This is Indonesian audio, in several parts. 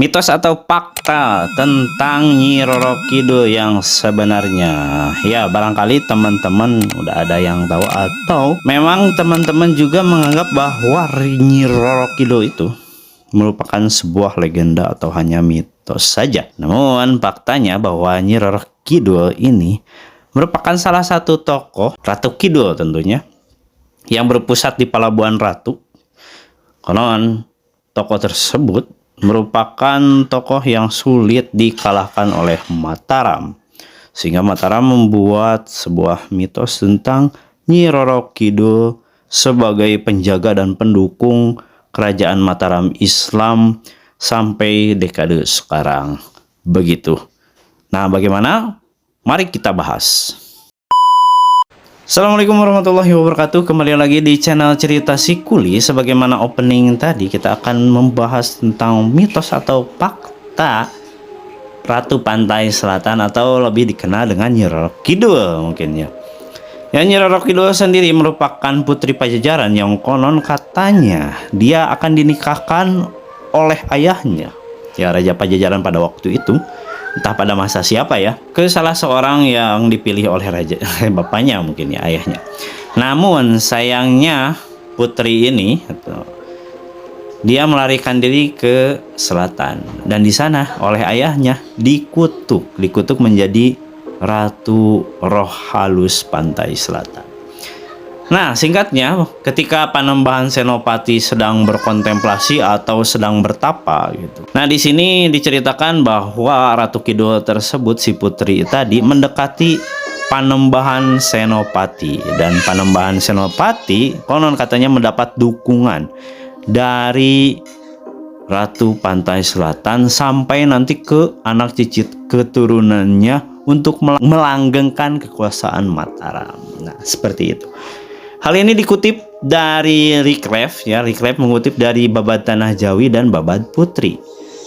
Mitos atau fakta tentang Nyi Roro Kidul yang sebenarnya. Ya, barangkali teman-teman udah ada yang tahu, atau memang teman-teman juga menganggap bahwa Nyi Roro Kidul itu merupakan sebuah legenda atau hanya mitos saja. Namun faktanya bahwa Nyi Roro Kidul ini merupakan salah satu tokoh Ratu Kidul tentunya yang berpusat di Palabuhan Ratu. Konon tokoh tersebut merupakan tokoh yang sulit dikalahkan oleh Mataram, sehingga Mataram membuat sebuah mitos tentang Nyi Roro Kidul sebagai penjaga dan pendukung kerajaan Mataram Islam sampai dekade sekarang. Begitu. Nah, bagaimana? Mari kita bahas. Assalamualaikum warahmatullahi wabarakatuh. Kembali lagi di channel Cerita Sikuli. Sebagaimana opening tadi, kita akan membahas tentang mitos atau fakta Ratu Pantai Selatan, atau lebih dikenal dengan Nyi Roro Kidul mungkin ya. Nyi Roro Kidul sendiri merupakan putri Pajajaran yang konon katanya dia akan dinikahkan oleh ayahnya, ya, Raja Pajajaran pada waktu itu. Entah pada masa siapa ya, ke salah seorang yang dipilih oleh raja, bapaknya mungkin ya, ayahnya. Namun sayangnya putri ini dia melarikan diri ke selatan, dan di sana oleh ayahnya dikutuk menjadi Ratu Roh Halus Pantai Selatan. Nah, singkatnya, ketika Panembahan Senopati sedang berkontemplasi atau sedang bertapa gitu. Nah, di sini diceritakan bahwa Ratu Kidul tersebut, si putri tadi, mendekati Panembahan Senopati, dan Panembahan Senopati konon katanya mendapat dukungan dari Ratu Pantai Selatan sampai nanti ke anak cicit keturunannya untuk melanggengkan kekuasaan Mataram. Nah, seperti itu. Hal ini dikutip dari Riklef, ya. Riklef mengutip dari Babad Tanah Jawi dan Babad Putri,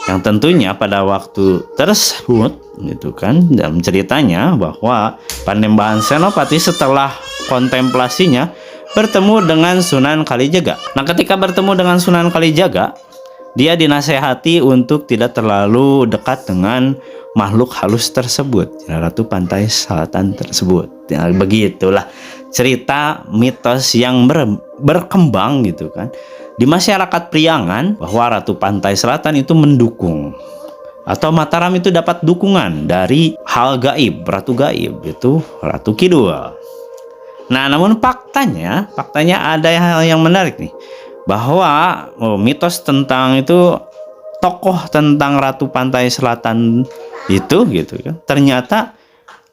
yang tentunya pada waktu tersebut gitu kan, dalam ceritanya bahwa Panembahan Senopati setelah kontemplasinya bertemu dengan Sunan Kalijaga. Nah, ketika bertemu dengan Sunan Kalijaga, dia dinasehati untuk tidak terlalu dekat dengan makhluk halus tersebut, Ratu Pantai Selatan tersebut. Ya, begitulah cerita mitos yang berkembang gitu kan di masyarakat Priangan, bahwa Ratu Pantai Selatan itu mendukung, atau Mataram itu dapat dukungan dari hal gaib, ratu gaib, itu Ratu Kidul. Nah, namun faktanya ada hal yang menarik nih, bahwa mitos tentang itu, tokoh tentang Ratu Pantai Selatan itu gitu kan, ternyata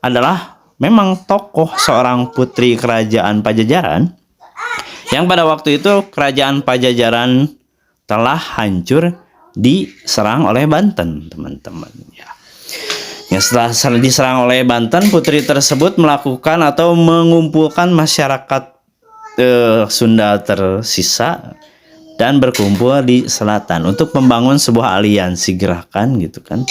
adalah memang tokoh seorang putri kerajaan Pajajaran, yang pada waktu itu kerajaan Pajajaran telah hancur diserang oleh Banten, teman-teman ya. Setelah diserang oleh Banten, putri tersebut melakukan atau mengumpulkan masyarakat Sunda tersisa dan berkumpul di selatan untuk membangun sebuah aliansi gerakan gitu kan,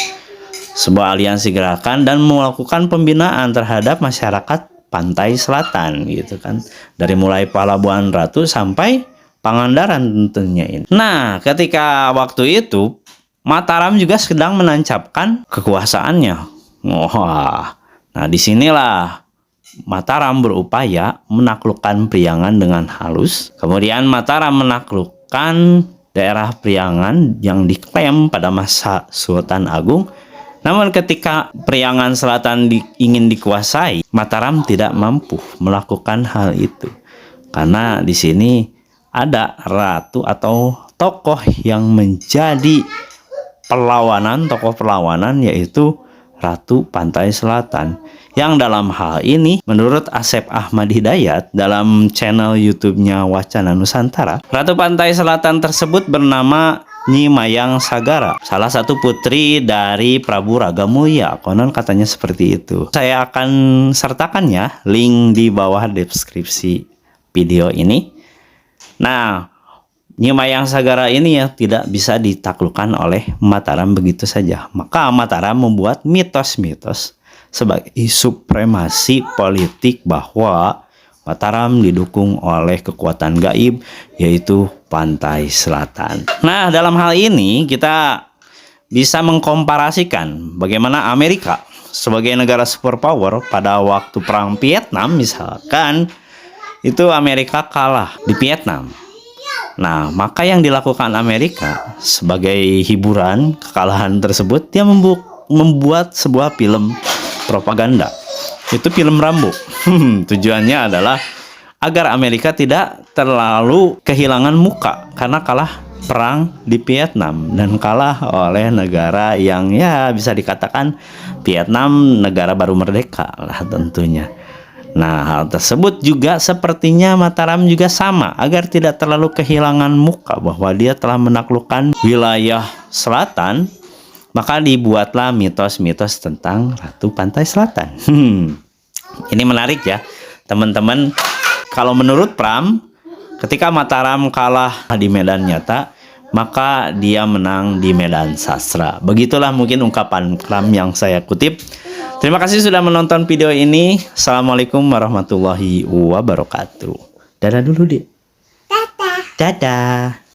dan melakukan pembinaan terhadap masyarakat pantai selatan gitu kan, dari mulai Palabuhan Ratu sampai Pangandaran tentunya ini. Nah, ketika waktu itu Mataram juga sedang menancapkan kekuasaannya. Wah, nah disinilah Mataram berupaya menaklukkan Priangan dengan halus. Kemudian Mataram menaklukkan daerah Priangan yang diklaim pada masa Sultan Agung. Namun ketika Priangan Selatan ingin dikuasai, Mataram tidak mampu melakukan hal itu, karena di sini ada ratu atau tokoh yang menjadi tokoh perlawanan, yaitu Ratu Pantai Selatan, yang dalam hal ini menurut Asep Ahmad Hidayat dalam channel YouTube-nya Wacana Nusantara, Ratu Pantai Selatan tersebut bernama Nyi Mayang Sagara, salah satu putri dari Prabu Ragamulya, konon katanya seperti itu. Saya akan sertakan ya link di bawah deskripsi video ini. Nah, Nyi Mayang Sagara ini ya tidak bisa ditaklukkan oleh Mataram begitu saja. Maka Mataram membuat mitos-mitos sebagai supremasi politik bahwa Mataram didukung oleh kekuatan gaib, yaitu Pantai Selatan. Nah, dalam hal ini kita bisa mengkomparasikan bagaimana Amerika sebagai negara superpower pada waktu perang Vietnam misalkan, itu Amerika kalah di Vietnam. Nah, maka yang dilakukan Amerika sebagai hiburan kekalahan tersebut, dia membuat sebuah film propaganda. Itu film Rambo. Tujuannya adalah agar Amerika tidak terlalu kehilangan muka karena kalah perang di Vietnam dan kalah oleh negara yang ya bisa dikatakan Vietnam negara baru merdeka lah tentunya. Nah, hal tersebut juga sepertinya Mataram juga sama, agar tidak terlalu kehilangan muka bahwa dia telah menaklukkan wilayah selatan, maka dibuatlah mitos-mitos tentang Ratu Pantai Selatan. Ini menarik ya, teman-teman. Kalau menurut Pram, ketika Mataram kalah di medan nyata, maka dia menang di medan sastra. Begitulah mungkin ungkapan Pram yang saya kutip. Terima kasih sudah menonton video ini. Assalamualaikum warahmatullahi wabarakatuh. Dadah dulu, Dik. Dadah. Dadah.